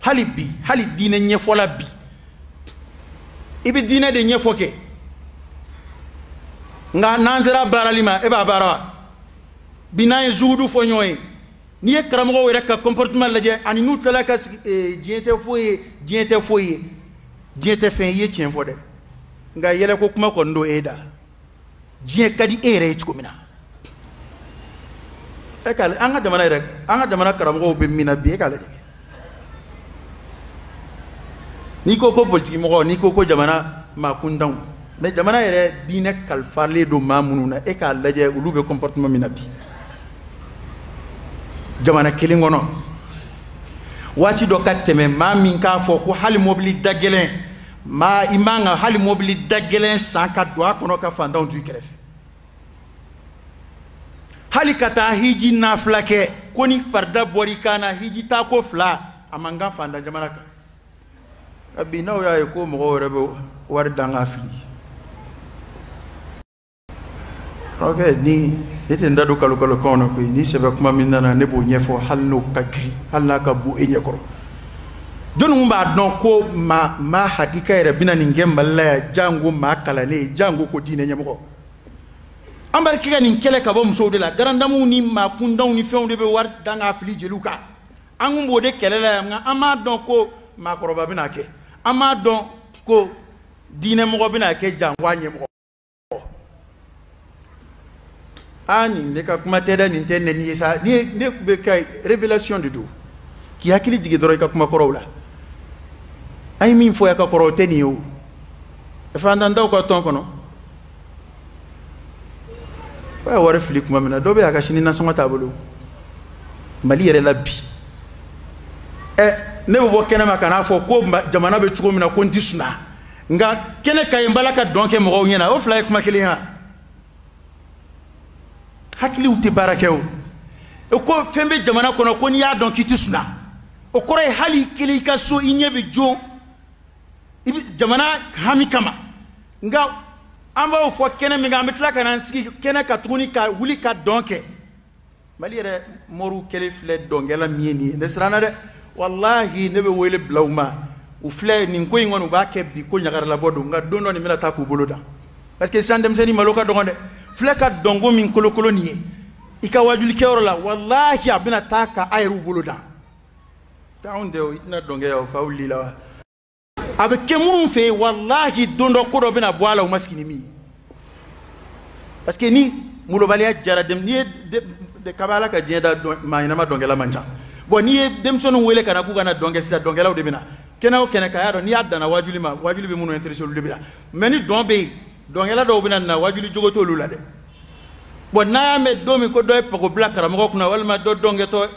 hali diinɛ ɲɛfɔla bi i bɛ diinɛ de ɲɛfɔ kɛ nka n'an sera baarali ma e b'a baara wa bi n'an ye zuhudu fɔ ɲɔgɔn ye n'i ye karamɔgɔw yɛrɛ ka comportement lajɛ ani n'u tilala ka diɲɛ tɛ foyi ye diɲɛ tɛ fɛn i ye tiɲɛ fɔ dɛ nka yɛlɛ ko kuma kɔni don e da diɲɛ ka di e yɛrɛ ye cogo min na e ka an ka jamana karamɔgɔw bɛ min na bi e ka lajɛ n'i ko politiki mɔgɔ n'i ko jamana maa kuntanw mais jamana yɛrɛ diinɛ kalifalen don maa minnu na e k'a lajɛ olu bɛ comportement min na bi jamana kelen kɔnɔ waati dɔ ka tɛmɛ maa min k'a fɔ ko hali mobili da gɛlɛn i man ka hali mobili da gɛlɛn san ka don a kɔnɔ ka fantanw to i kɛrɛfɛ hali ka taa hiji nafila kɛ ko ni farida bɔra i kan na hiji taa ko 2 a man kan fantan jamana kan bi n'aw y'a ye ko mɔgɔw yɛrɛ bɛ wari dan ka fili karamɔgɔkɛ ni ne tɛ n da don kalo-kalokanw na koyi ni sɛbɛ kuma min nana ne b'o ɲɛfɔ hali n'o ka girin hali n'a ka bon e ɲɛkɔrɔ jɔnni mun b'a dɔn ko maa hakika yɛrɛ bɛna nin kɛ Mali la yan jango maa kalannen jango ko diinɛ ɲɛmɔgɔ an b'a kɛ ka nin kɛlɛ ka bɔ musow de la garandamuw ni maa kundanw ni fɛnw de bɛ wari dan ka fili jeliw kan an kun b'o de kɛlɛ la yan nka an m'a dɔn ko maakɔrɔba bɛna kɛ an m'a dɔn ko diinɛmɔgɔ bɛna kɛ jango ɲɛmɔgɔ nin ne ka kuma tɛ dɛ nin tɛ nɛni ye sa ne bɛ ka révélation de don k'i hakili jigin dɔrɔn i ka kuma kɔrɔw la an ye min fɔ ya ka kɔrɔ o tɛ nin ye o fantantaw ka tɔn kɔnɔ o ye wari fili kuma min na dɔ bɛ a ka sini nasɔngɔ t'a bolo Mali yɛrɛ la bi ne bɛ bɔ kɛnɛ ma ka n'a fɔ ko jamana bɛ cogo min na ko n tɛ suna nka kɛnɛ ka ɲi n bala ka dɔn kɛ mɔgɔw ɲɛna o 2 ye kuma kelen ya hakiliw tɛ baara kɛ o ko fɛn bɛ jamana kɔnɔ ko n'i y'a dɔn k'i tɛ suna o kɔrɔ ye hali i kelen i ka so i ɲɛ bɛ jo i bɛ jamana hami kama nka an b'o fɔ kɛnɛ min kan an bɛ tila ka n'an sigi kɛnɛ ka tuguni ka wuli ka dɔn kɛ Mali yɛrɛ mɔriw kɛlen filɛ dɔnkɛla min ye nin ye ne siranna dɛ walahi ne bɛ wele bila u ma u filɛ nin ko in kɔni u b'a kɛ bi ko ɲagaralabɔ don nka don dɔ nin bɛna taa k'u bolo da parce que sisan denmisɛnnin malo ka dɔgɔn dɛ filɛ ka dɔnko min kolokolo nin ye i ka wajulikɛyɔrɔ la walahi a bɛna taa ka a yɛrɛw bolo da anw tɛ o i tɛna dɔnkɛ yan o fa wuli la wa a bɛ kɛ minnu fɛ yen walahi don dɔ ko dɔ bɛna bɔ a la u ma sigi ni min ye parce que ni molobaliya jara n'i ye kaba Ala ka diɲɛ da maa ɲɛnama dɔnkɛla man ca bon n'i ye denmisɛnninw wele ka na k'u ka na dɔnkɛ sisan dɔnkɛlaw de bɛ na kɛnɛ o kɛnɛ ka y'a dɔn n'i y'a danna wajuli ma wajuli bɛ minnu intéressé olu de bɛ na mais ni dɔn bɛ yen dɔnkɛla dɔw bɛ na wajuli jogo t'olu la dɛ bon n'a y'a mɛn don min ko dɔ ye pago bila karamɔgɔ kunna walima dɔ dɔnkɛtɔ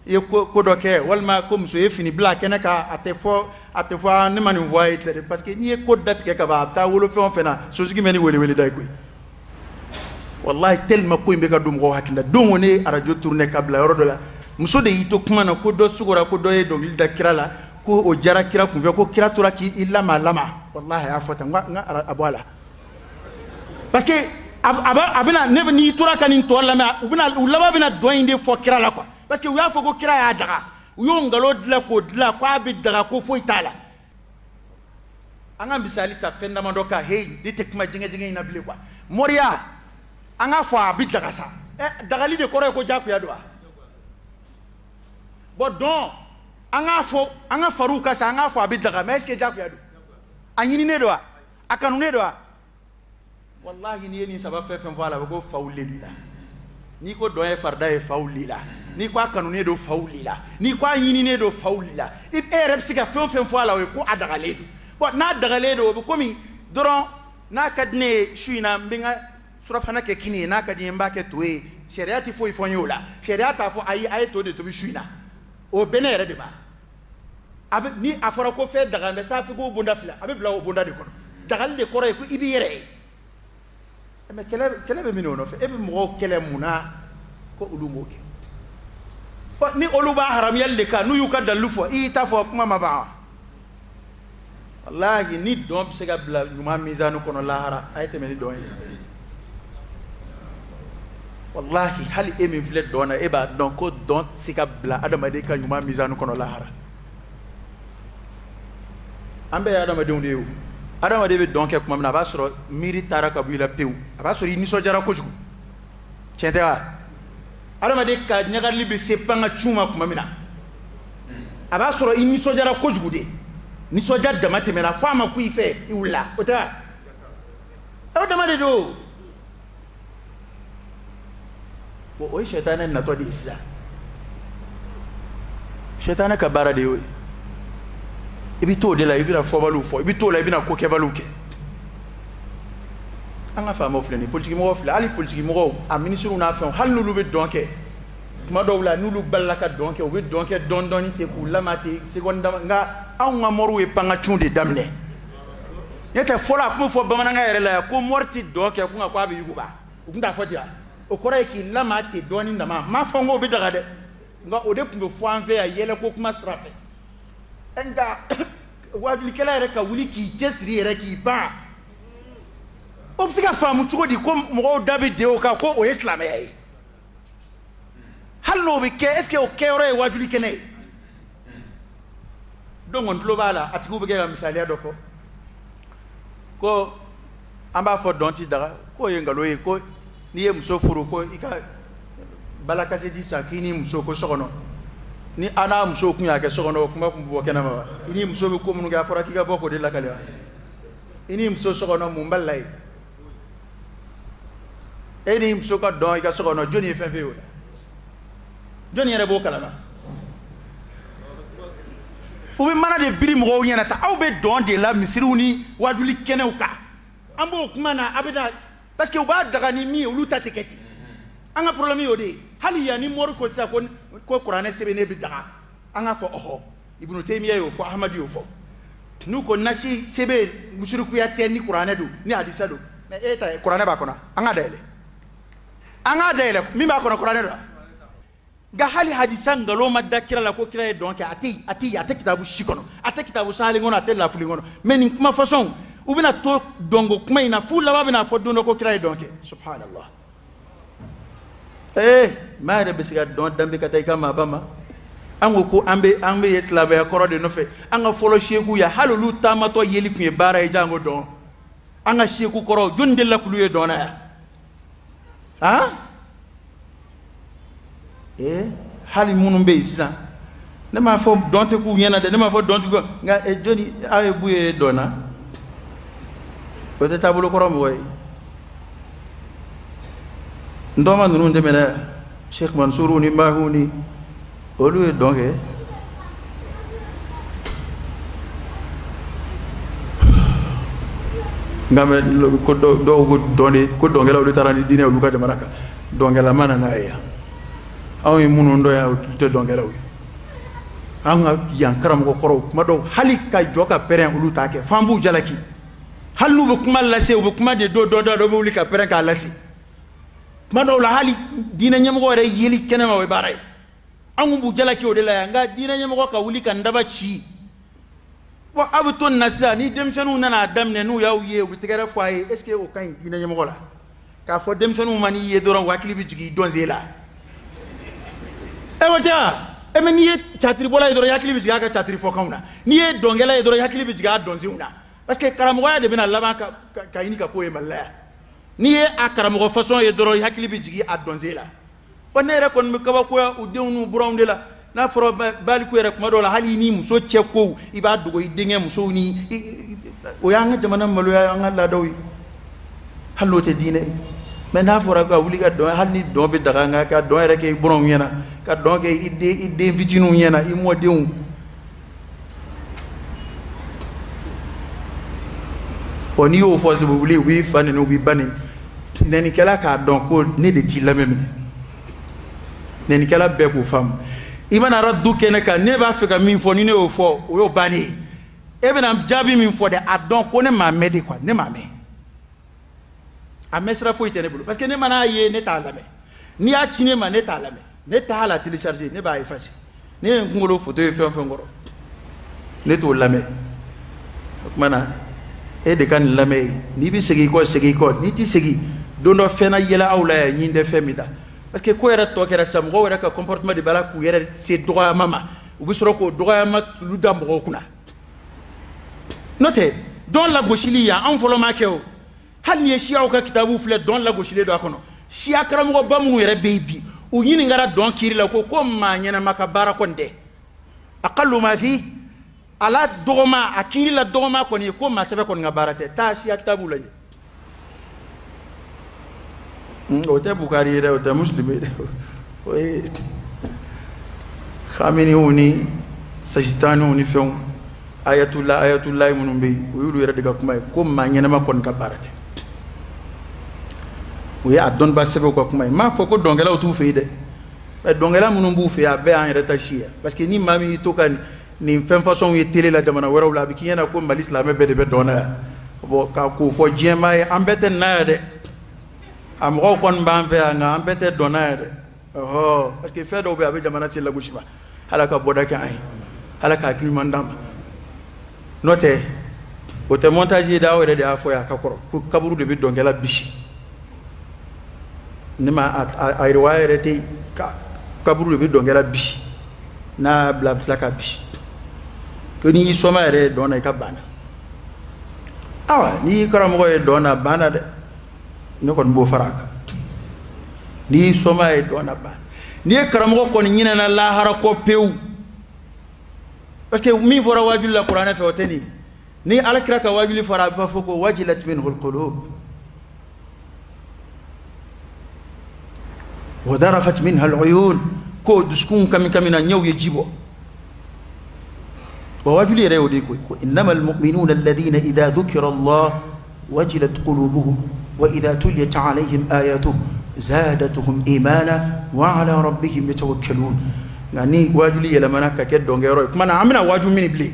ye ko dɔ kɛ walima ko muso ye fini bila kɛnɛ kan a tɛ fɔ ne ma nin fɔ a ye tɛ dɛ parce que n'i ye ko datigɛ ka ban a bɛ taa wolo fɛn o fɛn na sosigi bɛ ni welewele da ye koyi wallahi tellement ko in bɛ ka don mɔgɔw hakili la don o ne ye radio tourné ka bila yɔrɔ dɔ la muso de y'i to kuma na ko dɔ sugora ko dɔ ye dɔnkili da kira la ko o jara kira kunfɛ ko kira tora k'i lama wallahi a y'a fɔ tan n ka a bɔ a la parce que a bɛna ne n'i tora ka nin tɔ lamɛn u laban bɛna dɔn in de fɔ kira la quoi parce que u y'a fɔ ko kira y'a daga u y'o nkalon dilan k'o dilan k'a bɛ daga ko foyi t'a la an ka misali ta fɛn damadɔ kan hey ne tɛ kuma jɛngɛjɛngɛ in na bilen quoi mɔriya an k'a fɔ a bɛ daga sa dagali de kɔrɔ ye ko jagoya don wa bon donc an k'a fɔ an ka far'u kan sa an k'a fɔ a bɛ daga mais est ce que jagoya don a ɲininen don wa a kanunen don wa wallahi n'i ye nin saba fɛn fɛn fɔ a la a bɛ ko faw lila n'i ko dɔn ye farida ye faw lila n'i ko a kanunen don faw lila n'i ko a ɲininen don faw lila e yɛrɛ bɛ se ka fɛn o fɛn fɔ a la o ye ko a dagalen don bon n'a dagalen don o bɛ komi dɔrɔn n'a ka di ne ye su in na n bɛ n ka surafana kɛ kini ye n'a ka di n ye n b'a kɛ to ye sariya tɛ foyi fɔ n ye o la sariya t'a fɔ ayi a ye to de tobi su in na o bɛ ne yɛrɛ de ma ni a fɔra ko fɛn daga n bɛ taa f'i ko bonda fila a bɛ bila o bonda de kɔnɔ dagali de kɔrɔ ye ko i b'i yɛrɛ ye mais kɛlɛ bɛ min o nɔfɛ e bɛ mɔgɔw kɛlɛ mun na ko olu m'o kɛ ni olu b'a haramuyali de kan n'u y'u ka dalilu fɔ i y'i ta fɔ kuma ma ban wa wallahi ni dɔn bɛ se ka bila ɲuman mizani kɔnɔ lahara a ye tɛmɛ ni dɔn ye wallahi hali e min filɛ dɔn na e b'a dɔn ko dɔn tɛ se ka bila adamaden ka ɲuman mizani kɔnɔ lahara ambe adamadenw de yo adamaden be don kɛ kuma min na a b'a sɔrɔ miiri taara ka bɔ i la pewu a b'a sɔrɔ i nisɔndiyara kojugu tiɲɛ tɛ wa adamaden ka ɲagali bɛ se pan ka cun ma kuma min na a b'a sɔrɔ i nisɔndiyara kojugu de nisɔndiya dama tɛmɛna fo a ma ku i fɛ i wulila o tɛ wa aw dama de don bon o ye sɛtanɛ natɔ de ye sisan sɛtanɛ ka baara de y'o ye i bɛ t'o de la i bɛna fɔbaliw fɔ i bɛ t'o la i bɛna kokɛbaliw kɛ an ka faamaw filɛ nin ye politikimɔgɔw filɛ hali politikimɔgɔw a minisiriw n'a fɛnw hali n'olu bɛ dɔn kɛ tuma dɔw la n'olu balila ka dɔn kɛ u bɛ dɔn kɛ dɔɔni dɔɔni ten k'u lama ten seconde dama nka anw ka mɔriw ye pangacun de daminɛ n'o tɛ fɔlɔ a tun bɛ fɔ bamanankan yɛrɛ la yan ko mɔri tɛ dɔn kɛ ko nka ko a bɛ yuguba u tun t'a fɔ ten wa o kɔrɔ ye k'i lama ten dɔɔni dama n m'a fɔ n ko o bɛ daga dɛ nka o de tun bɛ fɔ an fɛ yan yɛlɛko kuma sira fɛ nka wajulikɛla yɛrɛ ka wuli k'i cɛsiri yɛrɛ k'i ban o bɛ se ka faamu cogo di ko mɔgɔw da bɛ den o kan ko o ye silamɛya ye hali n'o bɛ kɛ est ce que o kɛyɔrɔ ye wajuli kɛnɛ ye donc n tulo b'a la a tigiw bɛ kɛ ka misaliya dɔ fɔ ko an b'a fɔ dɔn ti daga k'o ye nkalon ye ko n'i ye muso furu ko i ka balakasɛti san k'i ni muso ko so kɔnɔ ni an n'a muso kun y'a kɛ so kɔnɔ o kuma tun bɛ bɔ kɛnɛma wa i ni muso bɛ ko minnu kɛ a fɔra k'i ka bɔ k'o de lakale wa i ni muso so kɔnɔ mun bali la ye e ni muso ka dɔn i ka so kɔnɔ jɔnni ye fɛn fɛn ye o la jɔnni yɛrɛ b'o kalama u bɛ mana de biri mɔgɔw ɲɛna ta aw bɛ dɔn de la misiriw ni wajuli kɛnɛw kan an b'o kuma na a bɛ na parce que u b'a daga ni min ye olu ta tɛ kɛ ten an ka problème y'o de ye hali yan ni mori ko sisan ko kuranɛ sɛbɛn ne bɛ daga an k'a fɔ ɔhɔ ibunu taymiya y'o fɔ ahamadu y'o fɔ n'u ko nasi sɛbɛn musirikuya tɛ ni kuranɛ don ni hadisa don mais e ta kuranɛ b'a kɔnɔ an k'a dayɛlɛ min b'a kɔnɔ kuranɛ don nka hali hadisa nkalon ma da kira la ko kira ye dɔn kɛ a tɛ kitabu si kɔnɔ a tɛ kitabu sahalen kɔnɔ a tɛ lafuli kɔnɔ mais nin kuma fasɔnw u bɛna to dɔnko kuma in na f'u laban bɛna fɔ don dɔ ko kira ye dɔn kɛ subhanallah maa yɛrɛ bɛ se ka dɔn danbe ka taa i ka maaba ma an ko an bɛ silamɛya kɔrɔ de nɔfɛ an ka fɔlɔ seku ya hali olu taamatɔ yeli tun ye baara ye janko dɔn an ka seku kɔrɔ jɔnni delila k'olu ye dɔnna yan han hali minnu bɛ yen sisan ne m'a fɔ dɔn tɛ k'u ɲɛna dɛ ne m'a fɔ dɔn tɛ k'u nka jɔnni aw ye bu ye dɔnna o tɛ taabolo kɔrɔ mɔgɔ ye n dɔgɔma ninnu tɛmɛna Sheikh Mansuru ni Mahu ni olu ye dɔn kɛ nka mɛ ko dɔw ko dɔn de ko dɔnkɛlaw de taara ni diinɛ olu ka jamana kan dɔnkɛlama nana ye yan anw ye minnu dɔn yan olu tɛ dɔnkɛlaw ye an ka yan karamɔgɔ kɔrɔw kuma dɔw hali ka jɔ ka pɛrɛn olu t'a kɛ f'an b'u jalaki hali n'u bɛ kuma lase u bɛ kuma de dɔ bɛ wuli ka pɛrɛn k'a lase kuma dɔw la hali diinɛ ɲɛmɔgɔ yɛrɛ yeli kɛnɛma o ye baara ye an kun b'u jalaki o de la yan nka diinɛ ɲɛmɔgɔ ka wuli ka n daba ci bon aw bɛ to nin na sisan ni denmisɛnninw nana a daminɛ n'u y'aw ye u bɛ tɛgɛrɛ fɔ a ye est ce que o ka ɲi diinɛ ɲɛmɔgɔ la k'a fɔ denmisɛnninw ma n'i ye dɔrɔn u hakili bɛ jigin i dɔnze la o tɛ wa mais n'i ye catiribɔla ye dɔrɔn i hakili bɛ jigin a ka catirifɔkanw na n'i ye dɔnkɛla ye dɔrɔn i hakili bɛ jigin a dɔnzenw na parce que karamɔgɔya de bɛna laban ka ɲini ka k'o ye Mali la yan n'i ye a karamɔgɔ fasɔn ye dɔrɔn i hakili bɛ jigin a dɔnze la wa ne yɛrɛ kɔni bɛ kabakoya u denw n'u buranw de la n'a fɔra baliku yɛrɛ kuma dɔw la hali ni muso cɛ kow i b'a dogo i denkɛ musow ni o y'an ka jamana maloya an ka laadaw ye hali n'o tɛ diinɛ ye mais n'a fɔra ka wuli ka dɔn hali ni dɔn bɛ daga nka ka dɔn yɛrɛ kɛ i buranw ɲɛna ka dɔn kɛ i den fitininw ɲɛna i mɔdenw ɔ n'i y'o fɔ sabu wuli u b'i fa neni u b'i ba neni nɛnikɛla k'a dɔn ko ne de t'i lamɛn minɛ nɛnikɛla bɛɛ k'o faamu i mana radu kɛnɛ kan ne b'a fɛ ka min fɔ ni ne y'o fɔ o y'o bannen ye e bɛna jaabi min fɔ dɛ a dɔn ko ne m'a mɛn de quoi ne m'a mɛn a mɛn sira foyi tɛ ne bolo parce que ne mana ye ne t'a lamɛn n'i y'a ci ne ma ne t'a lamɛn ne t'a la télécharger ne b'a effacer ne ye n kunkolo photo ye fɛn o fɛn kɔrɔ ne t'o lamɛn o tuma na e de ka nin lamɛn n'i bɛ segin i kɔ segin i kɔ n'i tɛ segin don dɔ fɛn na yɛlɛ aw la yan ɲin tɛ fɛn min da parce que ko yɛrɛ tɔ kɛra sisan mɔgɔw yɛrɛ ka comportement de b'a la k'u yɛrɛ se dɔgɔyama ma u bɛ sɔrɔ k'o dɔgɔyama tulu da mɔgɔw kunna note don la gosili ya an folo ma keo hal ni shi'a ka kitabu fle don la gosile do akono shi'a karamo ba mu yere bebi o nyini ngara don kiri la ko ma nyana maka bara konde aqallu ma fi ala dogoma akiri la dogoma koni ko ma sebe kon ngabarate ta shi'a kitabu la o te Bukhari de o te Muslim de o khamini uni sajtanu uni fion ayatullah munum be o yulu yere daga kuma ko ma nyana ma kon ngabarate o ya don ba sebe ko kuma ma foko dongela o tu fe de dongela munum bu fe abe an reta shi'a parce que ni mami to kan ni fem façon yi télé la jamana wara wala bi kiyana ko mal islam be de be dona bo ka ko fo jema e ambete na de am ro kon ban fe nga ambete dona de oh parce que fe do be abi jamana ci la gushima halaka bodaka ay halaka ki mandam note o te montage da wala de afo ya kakoro ko kaburu de bi dongela bishi nima ay riwaya rete kaburu de bi dongela bishi na blabla ka bishi ni soma yɛrɛ dɔnna i ka bana awa ni karamɔgɔ ye dɔnna bana dɛ ne kɔni b'o fara a kan ni soma ye dɔnna bana ni ye karamɔgɔ kɔni ɲinɛna lahara kɔ pewu parce que min fɔra wajuli la kuranɛ fɛ o tɛ nin ni alakira ka wajuli fara a b'a fɔ ko wajilat minhu alqulub wa darafat minha aluyun ko dusukun kami na ɲɛw ye ji bɔ وواجل يريوديكو إنما المؤمنون الذين إذا ذكر الله وجلت قلوبهم وإذا تليت عليهم آياته زادتهم إيمانا وعلى ربهم يتوكلون يعني واجل يلمنا ككد دونغيرو كما نعمنا واجل من بلي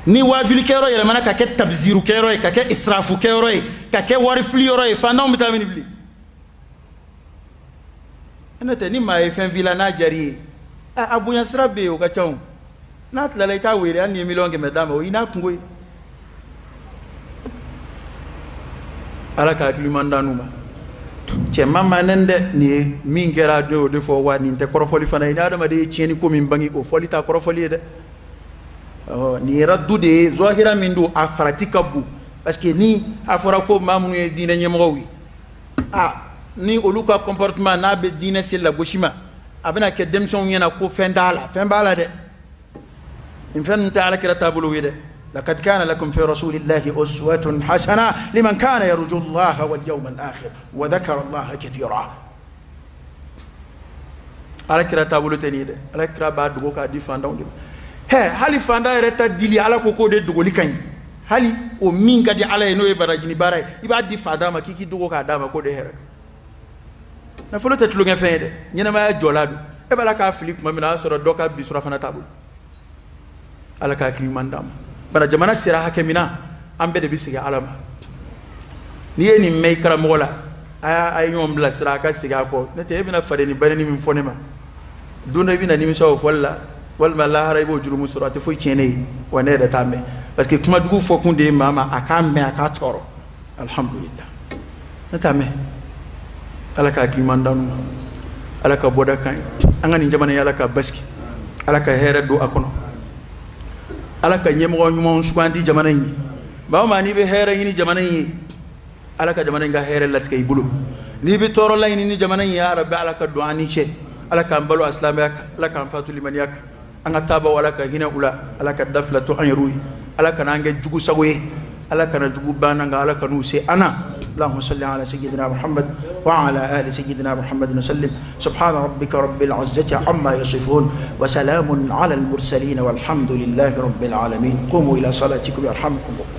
ni واجل كيرو يلمنا ككد تبذير كيرو ككد إسراف كيرو ككد ورفلي يرو فانو متامن بلي أنا تاني ما يفهم فيلانا جاري abu yansira be o ka chaw na tlala ita wele an ni million ke medama o ina kungoy ala ka klimandanu ma che mama nende ni mingera do de fo wani te korofoli fana ina adama de chieni ko min bangi o foli ta korofoli de ni raddu de zahira min do afratika bu parce que ni afora ko mamunu e dina nyemo wi ni oluka comportement na be dina sel la goshima abena ke demson yena ko fendala de in fen ta'ala kira tabulu wide laqad kana lakum fi rasulillahi uswatun hasana liman kana yarju allaha wal yawmal akhir wa dhakara allaha katira ala kira tabulu tenide ala kira ba dugo ka di fanda on he hali fanda reta dili ala ko de dugoli kan hali o minga di ala no e barajini baray iba di fada ma kiki dugo ka dama ko de here na folo tetlu nge fede nyina ma joladu e bala ka flik ma mina soro doka bi sura fana tabu ala ka kli mandam fana jamana sira hakemina ambe de bisiga alama ni yeni me kara mola ay ñom la sira ka siga ko ne te bina fade ni banani min fonema duna bina ni mi so folla wal ma la haray bo jurumu surati fo ciene wone de tambe parce que kuma dugu fo kunde mama akame aka toro alhamdulillah ne tambe ala ka kimandanu ala ka boda kan angani jamana yala ka baski ala ka here do akono ala ka nyemo nyumo sugandi jamana yi ba ma ni be here yi ni jamana yi ala ka jamana nga here lat kay bulu ni be toro lay ni jamana yi ya rabbi ala ka duani che ala ka mbalo aslamiyak ala ka fatu limaniyak anga taba wala ka hina ula ala ka daflatu ayruyi ala ka nange jugu sagoye ala ka na jugu bananga ala ka nu se ana اللهم صل على سيدنا محمد وعلى آل سيدنا محمد وسلم سبحان ربك رب العزة عما يصفون وسلام على المرسلين والحمد لله رب العالمين قوموا إلى صلاتكم يرحمكم الله